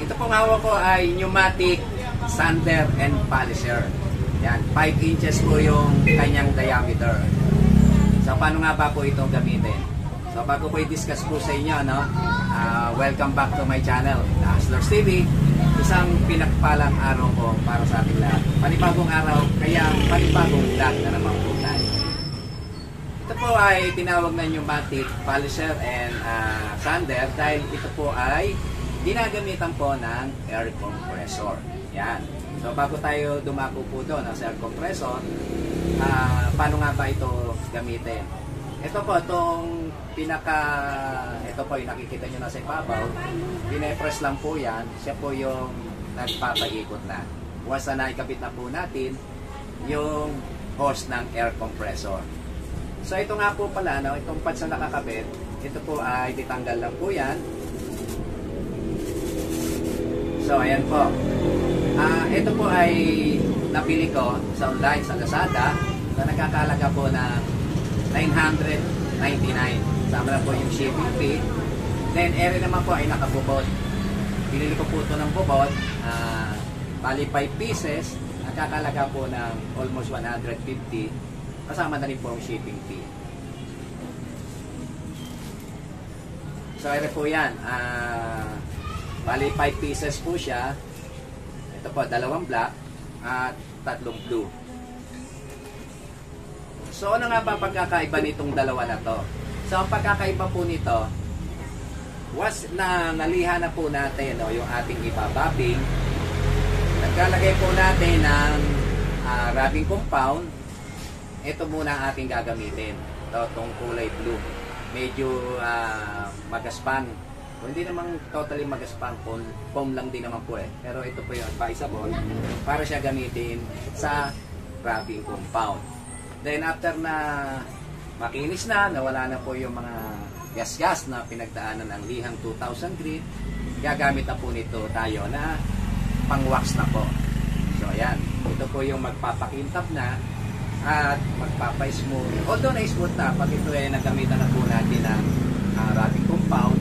Ito pong hawak ko ay pneumatic sander and polisher. Yan, 5 inches po yung kanyang diameter. So, paano nga ba po itong gamitin? So, bago po i-discuss po sa inyo, no? Welcome back to my channel, The Hustlers TV. Isang pinagpalang araw po para sa ating lahat. Panibagong araw, kaya panibagong vlog na naman po tayo. Ito po ay tinawag na pneumatic polisher and sander dahil ito po ay ginagamitan po ng air compressor. Yan. So, bago tayo dumako po doon sa air compressor, paano nga ba ito gamitin? Ito po, ito po yung nakikita nyo na sa ibabaw, pine-press lang po yan, siya po yung nagpapaikot na. Once na naikabit na po natin, yung hose ng air compressor. So ito nga po pala, no, itong pads na nakakabit, ito po ay ditanggal lang po yan. So ayan po. Ito po ay napili ko sa online, sa Lazada, na nagkakalaga po ng 999. Sama na po yung shipping fee. Then, ere naman po ay nakabubod. Pinili ko po ito ng bubod. Bali 5 pieces. Nagkakalaga po ng almost 150. Kasama na rin po ang shipping fee. So, ere po yan. Bali 5 pieces po siya. Ito po, 2 black at 3 blue. So, ano nga ba pagkakaiba nitong dalawa na to? So, ang pagkakaiba po nito, once na naliha na po natin yung ating ibababbing, nagkalagay po natin ng rubbing compound. Ito muna ang ating gagamitin. Itong kulay blue. Medyo magaspang. Hindi naman totally magaspang. Foam lang din naman po eh. Pero ito po yung advisable para siya gamitin sa rubbing compound. Then after na makinis na, nawala na po yung mga gas-gas na pinagdaanan ng lihang 2000 grit, gagamit na po nito tayo na pang-wax na po. So ayan, ito po yung magpapakintab na at magpapa-smooth. Although na-smooth na, pag ito ay nagamitan na po natin ng rubbing compound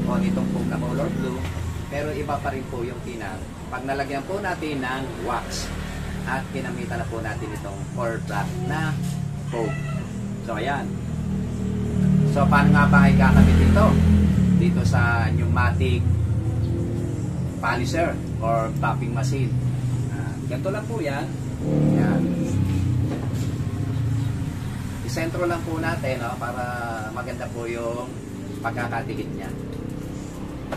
o nitong foam na color blue, pero iba pa rin po yung tinang pag nalagyan po natin ng wax at kinamitan na po natin itong 4 black na foam. So ayan. So paano nga ba ay kakabit ito? Dito sa pneumatic polisher or tapping machine. Ganito lang po yan. Ayan. Isentro lang po natin para maganda po yung pagkakatikit niya.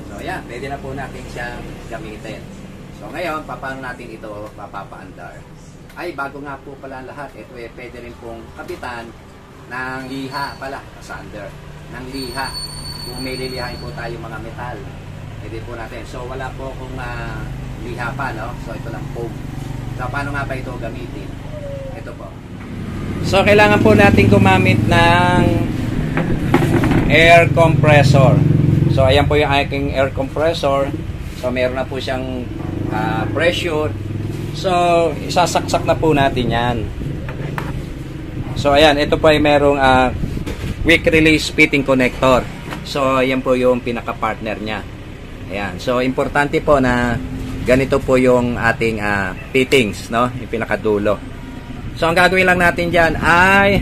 So ayan, pwede na po natin siyang gamitin. So ngayon, paano natin ito papapaandar? Ay, bago nga po pala lahat, ito pwede rin pong kapitan ng liha pala, sander, ng liha. Kung may lilihain po tayo mga metal, pwede po natin. So wala po akong liha pa, no? So ito lang foam. So paano nga ba ito gamitin? Ito po. So kailangan po natin gumamit ng air compressor. So ayan po yung aking air compressor. So meron na po siyang pressure. So isasaksak na po natin yan. So ayan, ito po ay merong quick release fitting connector. So ayan po yung pinaka partner nya. Ayan, so importante po na ganito po yung ating fittings, no? Yung pinakadulo. So ang gagawin lang natin dyan ay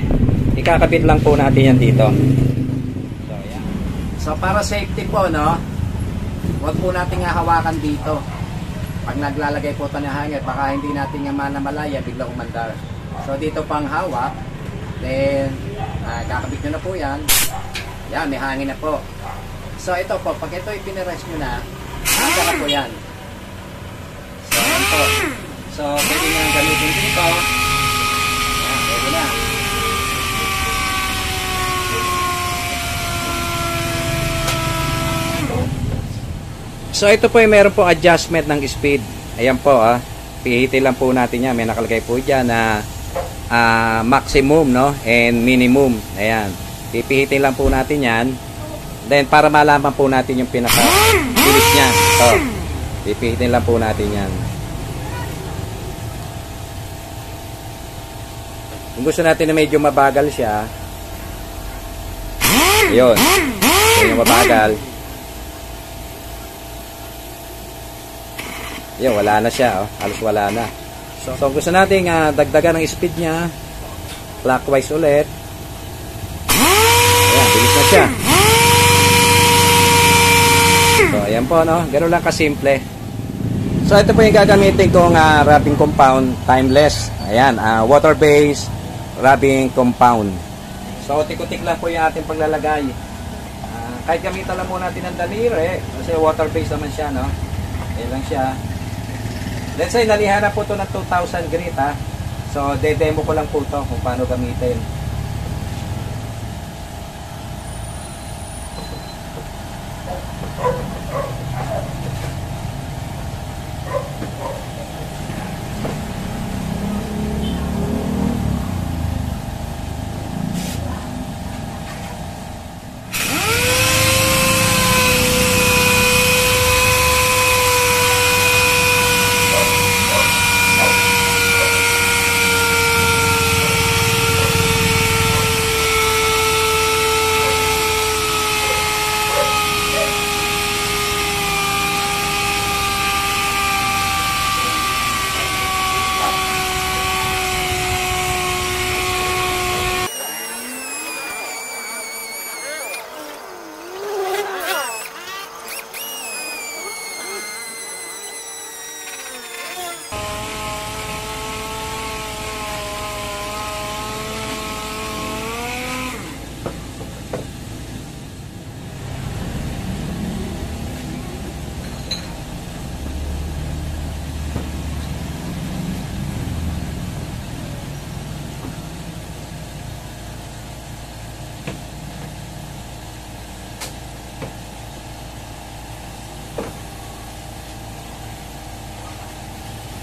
ikakabit lang po natin yan dito. So ayan. So para safety po, no, huwag po natin hawakan dito. Pag naglalagay po ito ng hangin, baka hindi natin nga manamalaya, bigla umandar. So dito pang hawak, then kakabit nyo na po yan. Yan, may hangin na po. So ito po, pag ito ipinirest nyo na, hangga na po yan. So yan po. So pwede nyo nang gamitin dito. Yan, pwede na. So ito po ay meron po adjustment ng speed. Ayan po pihitin lang po natin yan. May nakalagay po dyan na maximum, no, and minimum. Ayan. Pipihitin lang po natin yan. Then para malaman po natin yung pinaka bilis niya. So pipihitin lang po natin yan. Kung gusto natin na medyo mabagal siya, ayun. So yung mabagal, Yan, wala na siya. Oh. Halos wala na. So gusto nating dagdagan ang speed niya. Clockwise ulit. Ayan, bilis na siya. So, ayan po, no? Ganun lang kasimple. So, ito po yung gagamitin kong rubbing compound, timeless. Ayan, water-based rubbing compound. So, tik-tik lang po yung ating paglalagay. Kahit gamitan lang muna natin ng daliri, kasi water-based naman siya, no? Ayan lang siya. Let's say, nalihan na po ito ng 2,000 grit, ha? So, de-demo ko lang po ito kung paano gamitin.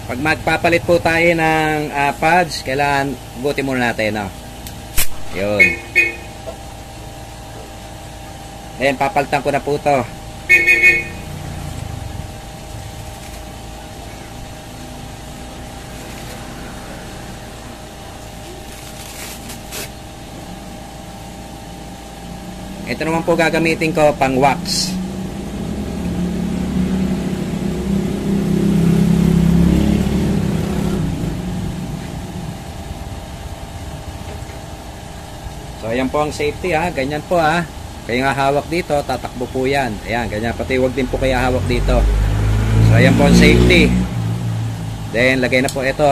Pag magpapalit po tayo ng pads, kailangan buti muna natin, no? Yun. Ayan, papalitan ko na po ito. Ito naman po gagamitin ko pang wax. So, ayan po ang safety, ha. Ganyan po, ha. Kayo nga hawak dito, tatakbo po yan. Ayan, ganyan. Pati huwag din po kayo hawak dito. So, ayan po ang safety. Then, lagay na po ito.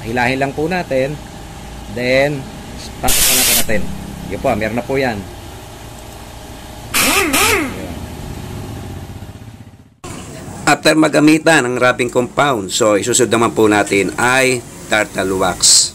Hilahin lang po natin. Then, pasok na po natin. Yun po, meron na po yan. Ayan. After magamitan ng rubbing compound, so, isusunod naman po natin ay turtle wax.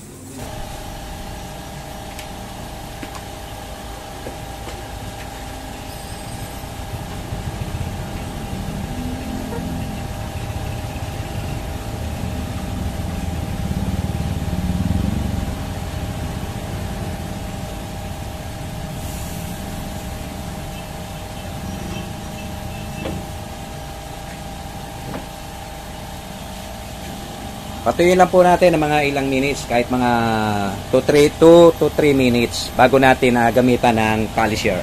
Patuyuin lang po natin ng mga ilang minutes, kahit mga 2 to 3 minutes bago natin gamitan ng polisher.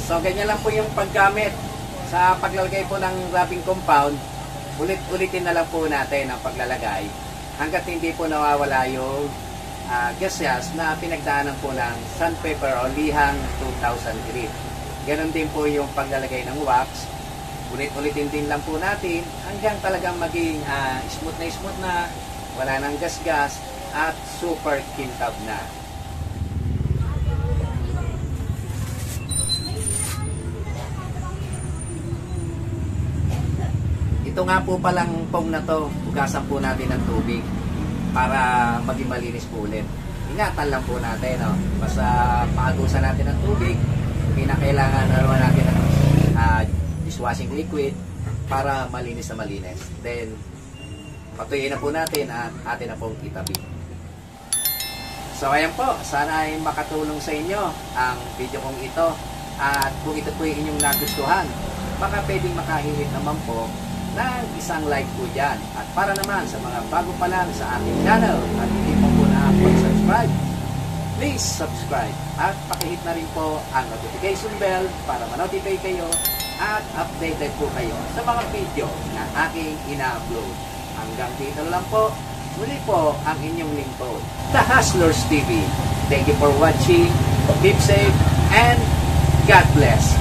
So, ganyan lang po yung paggamit sa paglalagay po ng rubbing compound. Ulit-ulitin na lang po natin ang paglalagay hanggat hindi po nawawala yung gaseous na pinagdaanan po ng sandpaper o lihang 2,000 grit. Ganon din po yung paglalagay ng wax. Ulit-ulitin din lang po natin hanggang talagang maging smooth na, wala nang gas-gas, at super kintab na. Ito nga po palang pong na to, hugasan po natin ng tubig para maging malinis po ulit. Ingatan lang po natin, no? Basta paagusan natin ng tubig, pinakailangan naman natin ng dishwashing liquid para malinis na malinis. Then, patuyin na po natin at atin na pong itabi. So, ayan po. Sana ay makatulong sa inyo ang video kong ito. At kung ito po yung inyong nagustuhan, baka pwedeng makahilit naman po ng isang like po dyan. At para naman sa mga bago pa lang sa aking channel at hindi po na-subscribe, please subscribe at pakihit na rin po ang notification bell para ma-notify kayo at updated po kayo sa mga video na aking ina-upload. Hanggang dito lang po, muli po ang inyong lingkod, The Hustlers TV. Thank you for watching, keep safe, and God bless.